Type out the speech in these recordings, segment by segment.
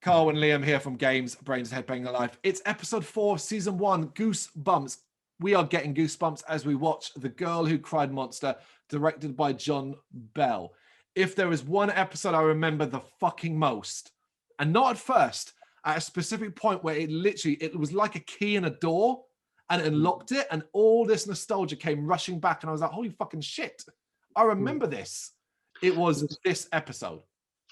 Carl and Liam here from Brrraaains A Head-Banging Life. It's episode 4 of season 1, Goosebumps. We are getting goosebumps as we watch The Girl Who Cried Monster, directed by John Bell. If there is one episode I remember the fucking most, and not at first, at a specific point where it was like a key in a door and it unlocked it, and all this nostalgia came rushing back, and I was like, holy fucking shit, I remember this. It was this episode.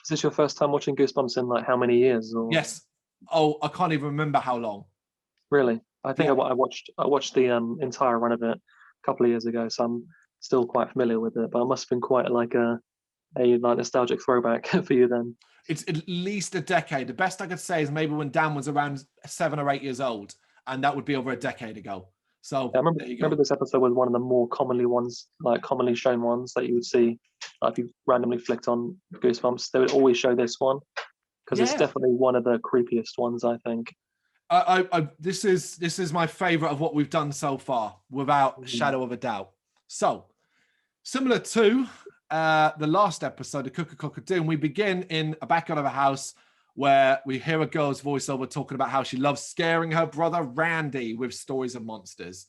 Is this your first time watching Goosebumps in like how many years? Or... Yes. Oh, I can't even remember how long. Really? I think I watched the entire run of it a couple of years ago, so I'm still quite familiar with it. But it must have been quite like a like nostalgic throwback for you then. It's at least a decade. The best I could say is maybe when Dan was around 7 or 8 years old, and that would be over a decade ago. So yeah, I remember this episode was one of the more commonly shown ones that you would see. Like if you randomly flicked on Goosebumps, they would always show this one because it's definitely one of the creepiest ones, I think. This is my favorite of what we've done so far, without a shadow of a doubt. So, similar to the last episode, the Cook-a-Cook-a-Doom, we begin in a backyard of a house where we hear a girl's voiceover talking about how she loves scaring her brother Randy with stories of monsters.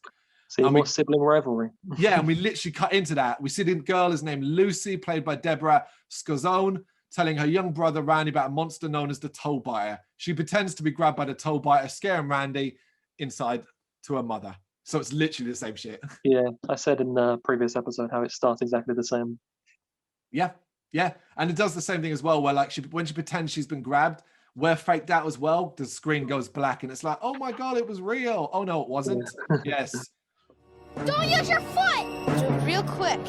See, more sibling rivalry. Yeah, and we literally cut into that. We see the girl is named Lucy, played by Deborah Scozzone, telling her young brother Randy about a monster known as the Toe Biter. She pretends to be grabbed by the Toe Biter, scaring Randy inside to her mother. So it's literally the same shit. Yeah, I said in the previous episode how it starts exactly the same. Yeah, yeah. And it does the same thing as well, where like when she pretends she's been grabbed, we're faked out as well. The screen goes black and it's like, oh my God, it was real. Oh no, it wasn't. Yeah. Yes. Don't use your foot! Do it real quick.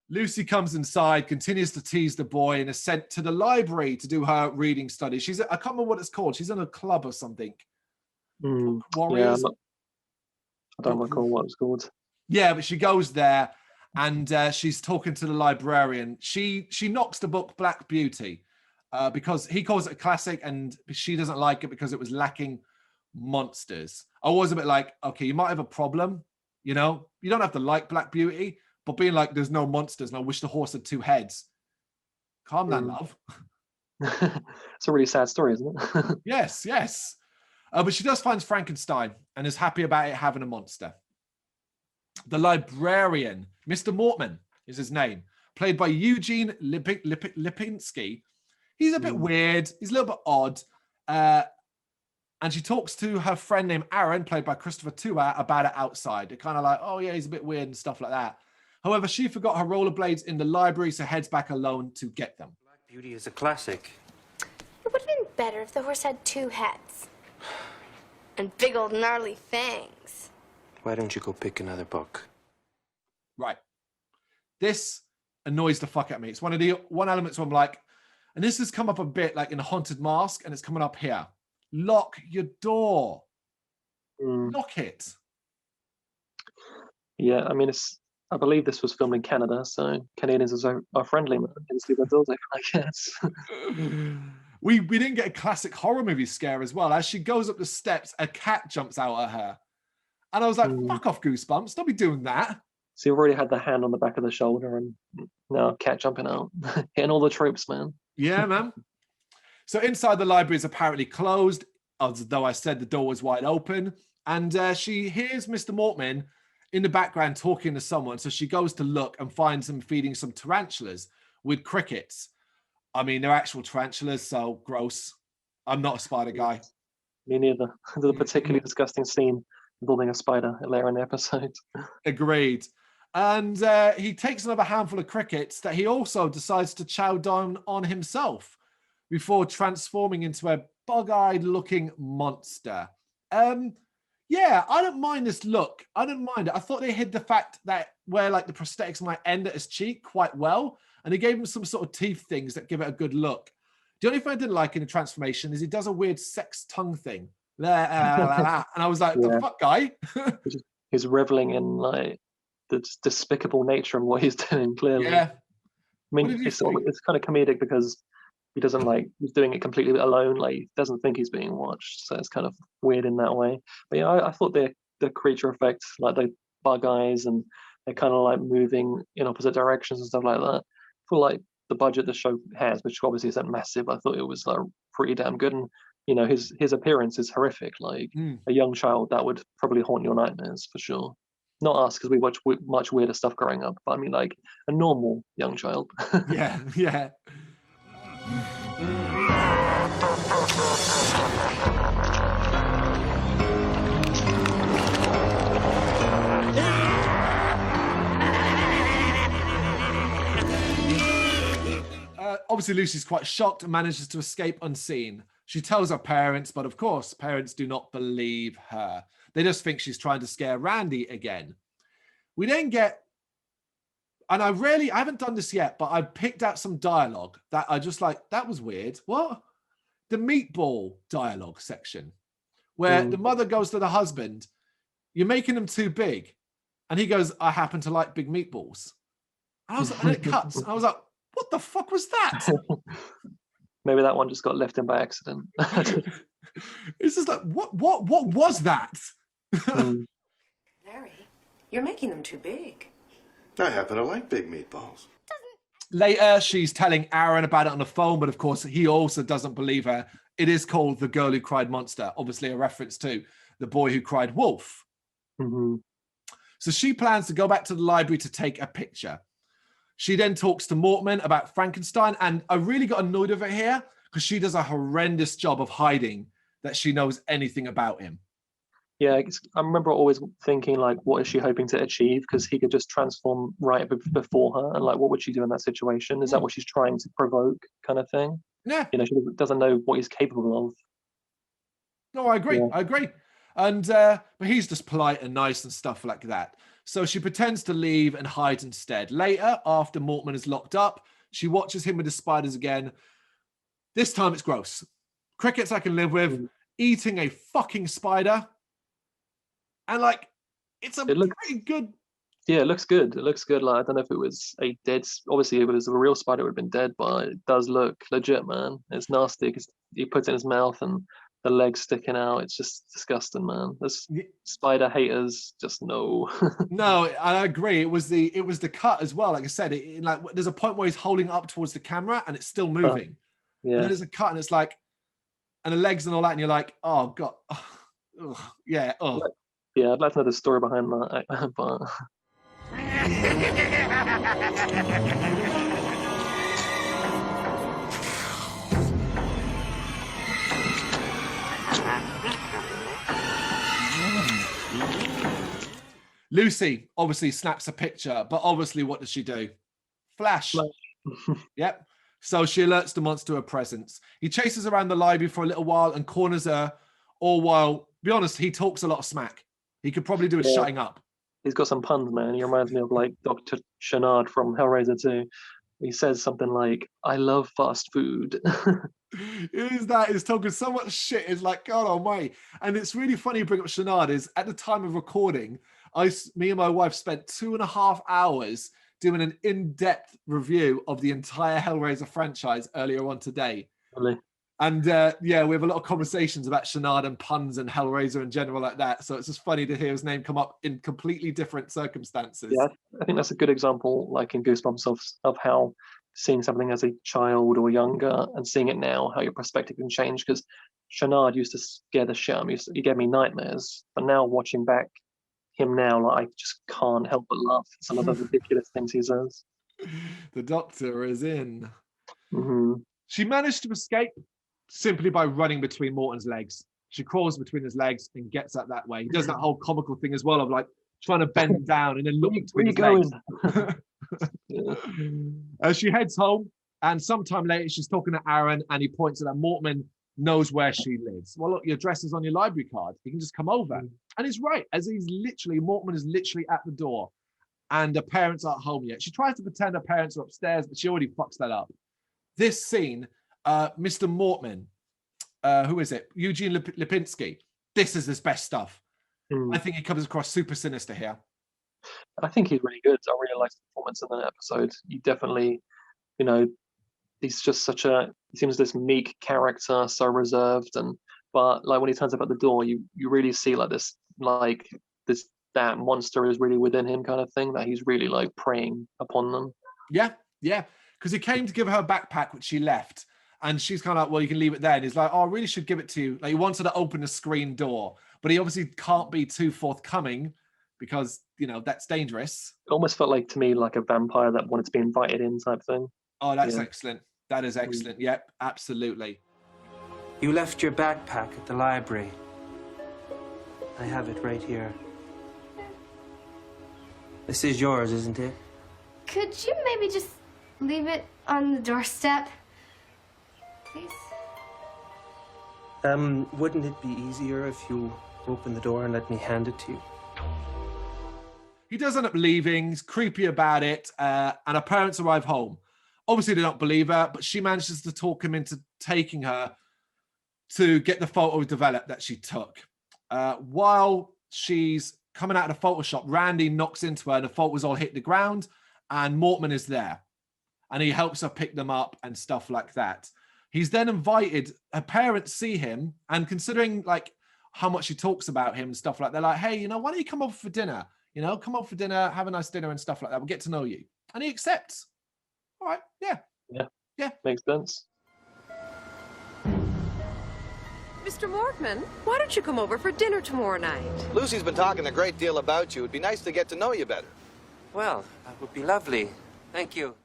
Lucy comes inside, continues to tease the boy, and is sent to the library to do her reading study. I can't remember what it's called. She's in a club or something. Warriors? Yeah, I don't recall what it's called. Yeah, but she goes there and she's talking to the librarian. She knocks the book Black Beauty because he calls it a classic and she doesn't like it because it was lacking monsters. I was a bit like, okay, you might have a problem. You know, you don't have to like Black Beauty, but being like, there's no monsters, and I wish the horse had 2 heads. Calm down, love. It's a really sad story, isn't it? Yes, yes. But she does find Frankenstein and is happy about it having a monster. The librarian, Mr. Mortman is his name, played by Eugene Lipinski. He's a bit weird. He's a little bit odd. And she talks to her friend named Aaron, played by Christopher Tua, about it outside. They're kind of like, oh yeah, he's a bit weird and stuff like that. However, she forgot her rollerblades in the library, so heads back alone to get them. Black Beauty is a classic. It would have been better if the horse had 2 heads. And big old gnarly fangs. Why don't you go pick another book? Right. This annoys the fuck out of me. It's one element where I'm like, and this has come up a bit like in a Haunted Mask, and it's coming up here. Lock your door. Lock it. Yeah, I mean, I believe this was filmed in Canada, so Canadians are friendly. Man. They just leave their doors open, I guess. We didn't get a classic horror movie scare as well. As she goes up the steps, a cat jumps out at her. And I was like, fuck off, Goosebumps. Don't be doing that. So you've already had the hand on the back of the shoulder and now cat jumping out. Hitting all the tropes, man. Yeah, man. So inside the library is apparently closed, as though I said the door was wide open. And she hears Mr. Mortman in the background talking to someone. So she goes to look and finds him feeding some tarantulas with crickets. I mean, they're actual tarantulas, so gross. I'm not a spider guy. Me neither. There's a particularly disgusting scene involving a spider later in the episode. Agreed. And he takes another handful of crickets that he also decides to chow down on himself before transforming into a bug-eyed looking monster. Yeah, I don't mind this look. I don't mind it. I thought they hid the fact that where like the prosthetics might end at his cheek quite well. And they gave him some sort of teeth things that give it a good look. The only thing I didn't like in the transformation is he does a weird sex tongue thing. And I was like, the fuck, guy? He's reveling in like the despicable nature of what he's doing, clearly. Yeah. I mean, it's kind of comedic because he doesn't he's doing it completely alone. Like, he doesn't think he's being watched. So it's kind of weird in that way. But yeah, I thought the creature effect, like bug eyes, and they're kind of like moving in opposite directions and stuff like that. For like the budget the show has, which obviously isn't massive, I thought it was like pretty damn good. And his appearance is horrific. Like a young child, that would probably haunt your nightmares for sure. Not us, because we watch much weirder stuff growing up, but I mean like a normal young child. Yeah. Obviously, Lucy's quite shocked and manages to escape unseen. She tells her parents, but of course, parents do not believe her. They just think she's trying to scare Randy again. We then get, and I haven't done this yet, but I picked out some dialogue that I just like, that was weird. What? The meatball dialogue section, where the mother goes to the husband, "You're making them too big." And he goes, "I happen to like big meatballs." And I was like, and it cuts. I was like, what the fuck was that? Maybe that one just got left in by accident. It's just like, what was that? Larry, you're making them too big. I happen to like big meatballs. Later, she's telling Aaron about it on the phone, but of course, he also doesn't believe her. It is called The Girl Who Cried Monster, obviously a reference to The Boy Who Cried Wolf. Mm-hmm. So she plans to go back to the library to take a picture. She then talks to Mortman about Frankenstein, and I really got annoyed with her here because she does a horrendous job of hiding that she knows anything about him. Yeah, I remember always thinking, like, what is she hoping to achieve? Because he could just transform right before her, and like, what would she do in that situation? Is that what she's trying to provoke, kind of thing? Yeah. She doesn't know what he's capable of. No, I agree. Yeah. I agree. And but he's just polite and nice and stuff like that. So she pretends to leave and hide instead. Later, after Mortman is locked up, she watches him with the spiders again. This time it's gross. Crickets I can live with. Eating a fucking spider. And like, it's pretty good. Yeah, it looks good. It looks good. Like, I don't know if it was a dead, obviously if it was a real spider, it would have been dead, but it does look legit, man. It's nasty because he puts it in his mouth and the legs sticking out. It's just disgusting, man. This spider haters just no. No, I agree. It was the cut as well. Like I said, like there's a point where he's holding up towards the camera and it's still moving. Yeah. And then there's a cut and it's like, and the legs and all that, and you're like, oh god, yeah. Yeah, I'd like to know the story behind that, but. Lucy obviously snaps a picture, but obviously what does she do? Flash. Yep. So she alerts the monster to her presence. He chases around the library for a little while and corners her, all while, be honest, he talks a lot of smack. He could probably do with shutting up. He's got some puns, man. He reminds me of like Dr. Shenard from Hellraiser 2. He says something like, "I love fast food." He's talking so much shit. It's like, God almighty. And it's really funny you bring up Shenard. Is at the time of recording, me and my wife spent 2.5 hours doing an in-depth review of the entire Hellraiser franchise earlier on today. Really? And we have a lot of conversations about Shenard and puns and Hellraiser in general like that. So it's just funny to hear his name come up in completely different circumstances. Yeah, I think that's a good example, like in Goosebumps, of how seeing something as a child or younger and seeing it now, how your perspective can change. Because Shenard used to scare the shit out of me. He gave me nightmares. But now watching back him now, like, I just can't help but laugh at some of the ridiculous things he says. The doctor is in. Mm-hmm. She managed to escape simply by running between Morton's legs. She crawls between his legs and gets up that way. He does that whole comical thing as well of like trying to bend him down and then look between his legs. She heads home, and sometime later she's talking to Aaron, and he points out that Mortman knows where she lives. Well, look, your address is on your library card. You can just come over. And he's right, as Mortman is literally at the door, and the parents aren't home yet. She tries to pretend her parents are upstairs, but she already fucks that up. This scene, Mr. Mortman, who is it? Eugene Lipinski. This is his best stuff. I think he comes across super sinister here. I think he's really good. I really like the performance in that episode. He definitely, he's just he seems this meek character, so reserved, but like when he turns up at the door, you really see this that monster is really within him, kind of thing, that he's really like preying upon them. Yeah, because he came to give her a backpack, which she left. And she's kind of like, well, you can leave it there. And he's like, oh, I really should give it to you. Like, he wants her to open the screen door, but he obviously can't be too forthcoming because, that's dangerous. It almost felt like, to me, like a vampire that wanted to be invited in type thing. Oh, that's excellent. That is excellent. Yep, absolutely. You left your backpack at the library. I have it right here. This is yours, isn't it? Could you maybe just leave it on the doorstep? Please? Wouldn't it be easier if you open the door and let me hand it to you? He does end up leaving. He's creepy about it. And her parents arrive home. Obviously, they don't believe her, but she manages to talk him into taking her to get the photo developed that she took. While she's coming out of the photo shop, Randy knocks into her and the photos all hit the ground, and Mortman is there. And he helps her pick them up and stuff like that. He's then invited, her parents see him, and considering like how much she talks about him and stuff like that, they're like, hey, why don't you come over for dinner? Come over for dinner, have a nice dinner and stuff like that. We'll get to know you. And he accepts. All right, yeah. Makes sense. Mr. Mortman, why don't you come over for dinner tomorrow night? Lucy's been talking a great deal about you. It'd be nice to get to know you better. Well, that would be lovely. Thank you.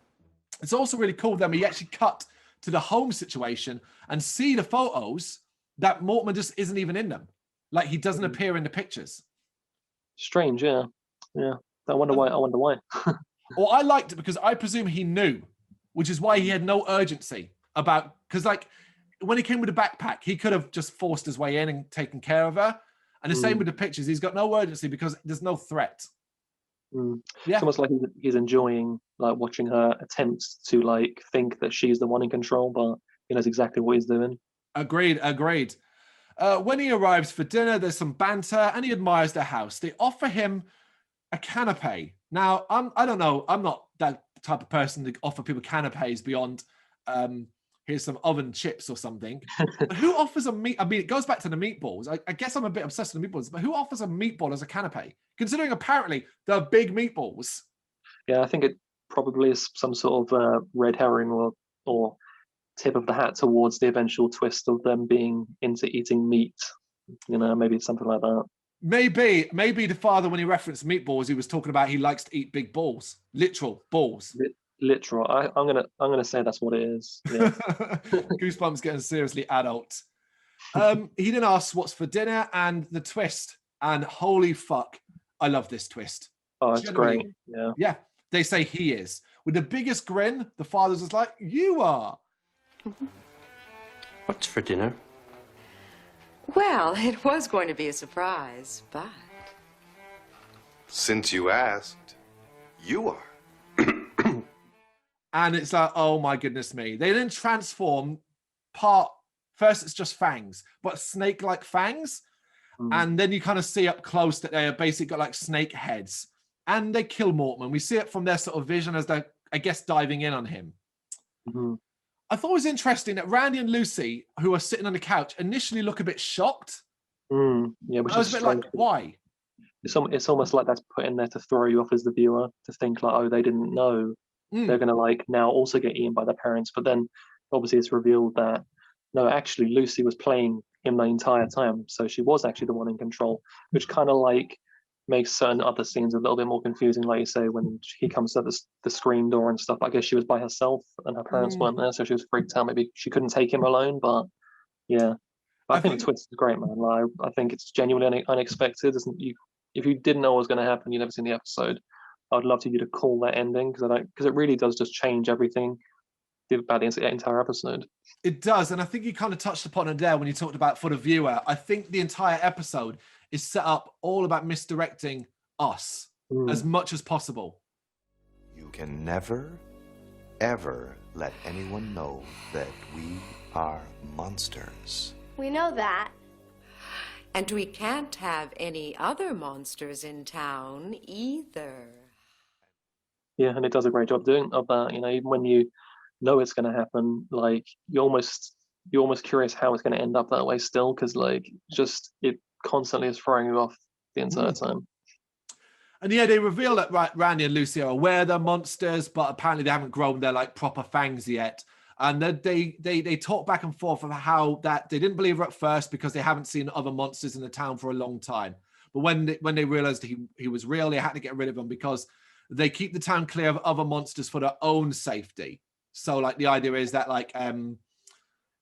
It's also really cool that we actually cut to the home situation and see the photos that Mortman just isn't even in them. Like, he doesn't appear in the pictures. Strange, yeah. I wonder why. Well, I liked it because I presume he knew, which is why he had no urgency about, because like when he came with the backpack, he could have just forced his way in and taken care of her. And the same with the pictures. He's got no urgency because there's no threat. Yeah. Yeah. It's almost like he's enjoying like watching her attempts to like think that she's the one in control, but he knows exactly what he's doing. Agreed. When he arrives for dinner, there's some banter and he admires their house. They offer him a canapé. Now, I don't know. I'm not that type of person to offer people canapés beyond here's some oven chips or something. But who offers a meat? I mean, it goes back to the meatballs. I guess I'm a bit obsessed with the meatballs, but who offers a meatball as a canapé? Considering apparently they're big meatballs. Yeah, I think it probably is some sort of red herring or tip of the hat towards the eventual twist of them being into eating meat. Maybe it's something like that. Maybe the father, when he referenced meatballs, he was talking about he likes to eat big balls, literal balls. Literal. I'm gonna say that's what it is. Yeah. Goosebumps getting seriously adult. He then asks what's for dinner and the twist, and holy fuck, I love this twist. Oh, it's Generally, great. Yeah. They say he is with the biggest grin. The father's just like, you are. What's for dinner? Well, it was going to be a surprise, but... Since you asked, you are. And it's like, oh my goodness me. They then transform first it's just fangs, but snake-like fangs. And then you kind of see up close that they are basically got like snake heads. And they kill Mortman. We see it from their sort of vision as they're, I guess, diving in on him. I thought it was interesting that Randy and Lucy, who are sitting on the couch, initially look a bit shocked. Yeah, which I was is a bit like, why? It's almost like that's put in there to throw you off as the viewer, to think like, oh, they didn't know they're going to like now also get eaten by their parents. But then obviously it's revealed that no, actually Lucy was playing him the entire time, so she was actually the one in control, which kind of like makes certain other scenes a little bit more confusing, like you say, when he comes to the screen door and stuff. I guess she was by herself and her parents weren't there, so she was freaked out. Maybe she couldn't take him alone, but yeah. But I think the twist is great, man. Like, I think it's genuinely unexpected. If you didn't know what was going to happen, you'd never seen the episode, I'd love to you to call that ending, because it really does just change everything about the entire episode. It does, and I think you kind of touched upon it there when you talked about for the viewer. I think the entire episode is set up all about misdirecting us as much as possible. You can never, ever let anyone know that we are monsters. We know that. And we can't have any other monsters in town either. Yeah, and it does a great job doing of that. Even when you know it's going to happen, like you're almost curious how it's going to end up that way still, because like just it constantly is throwing you off the entire time. And yeah, they reveal that Randy and Lucy are aware they're monsters, but apparently they haven't grown their like proper fangs yet. And they talk back and forth of how that they didn't believe her at first because they haven't seen other monsters in the town for a long time. But when they realized he was real, they had to get rid of him because they keep the town clear of other monsters for their own safety. So like the idea is that like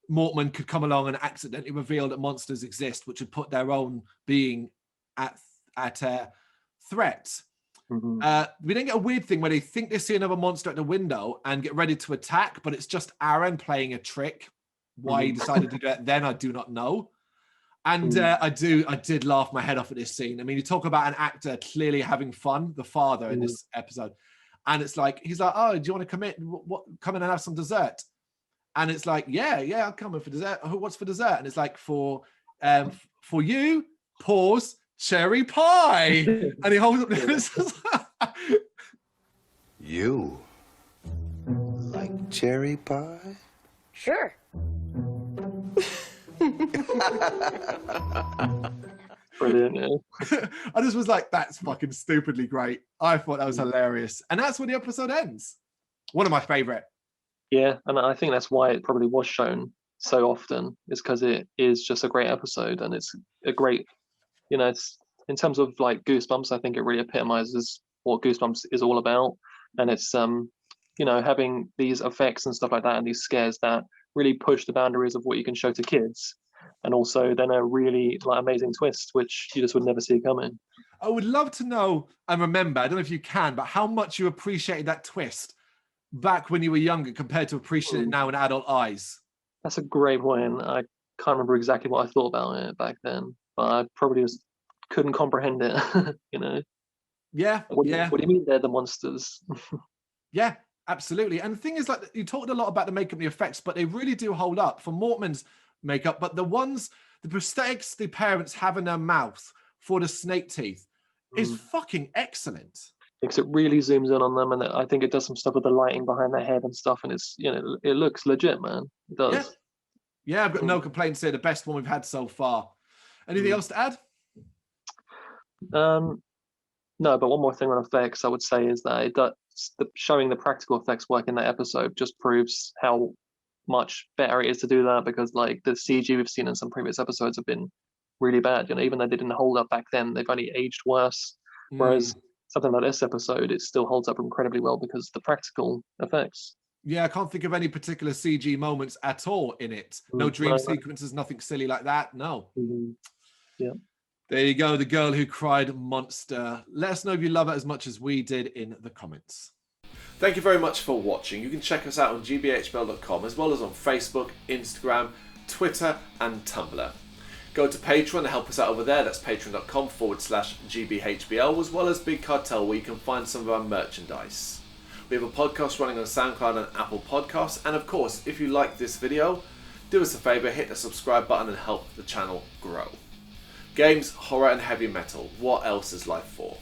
Mortman could come along and accidentally reveal that monsters exist, which would put their own being at threat. Mm-hmm. We didn't get a weird thing where they think they see another monster at the window and get ready to attack, but it's just Aaron playing a trick. Why he decided to do that then, I do not know. And I did laugh my head off at this scene. I mean, you talk about an actor clearly having fun, the father in this episode. And it's like, he's like, oh, do you want to come in? Come in and have some dessert? And it's like, yeah, I'll come in for dessert. What's for dessert? And it's like, for you, pause, cherry pie. And he holds up this. You like cherry pie? Sure. Brilliant, yeah. I just was like, that's fucking stupidly great. I thought that was hilarious. And that's where the episode ends. One of my favorite. Yeah, and I think that's why it probably was shown so often, is because it is just a great episode, and it's a great, it's in terms of like Goosebumps, I think it really epitomizes what Goosebumps is all about. And it's having these effects and stuff like that and these scares that really push the boundaries of what you can show to kids, and also then a really like amazing twist which you just would never see coming. I would love to know and remember, I don't know if you can, but how much you appreciated that twist back when you were younger compared to appreciating it now in adult eyes. That's a great point. I can't remember exactly what I thought about it back then, but I probably just couldn't comprehend it. Yeah. What do you mean they're the monsters? Yeah, absolutely. And the thing is, like, you talked a lot about the makeup and the effects, but they really do hold up for Mortman's makeup. But the prosthetics the parents have in their mouth for the snake teeth is fucking excellent. Because it really zooms in on them, and I think it does some stuff with the lighting behind their head and stuff, and it's it looks legit, man. It does. Yeah, I've got no complaints here. The best one we've had so far. Anything else to add? No, but one more thing on effects I would say is that showing the practical effects work in that episode just proves how much better it is to do that, because like the CG we've seen in some previous episodes have been really bad. Even though they didn't hold up back then, they've only aged worse. Whereas something like this episode, it still holds up incredibly well because of the practical effects. Yeah, I can't think of any particular CG moments at all in it. No dream sequences, nothing silly like that. No. Yeah. There you go, the girl who cried monster. Let us know if you love it as much as we did in the comments. Thank you very much for watching. You can check us out on gbhbl.com as well as on Facebook, Instagram, Twitter and Tumblr. Go to Patreon to help us out over there. That's patreon.com/gbhbl, as well as Big Cartel, where you can find some of our merchandise. We have a podcast running on SoundCloud and Apple Podcasts. And of course, if you like this video, do us a favour, hit the subscribe button and help the channel grow. Games, horror and heavy metal. What else is life for?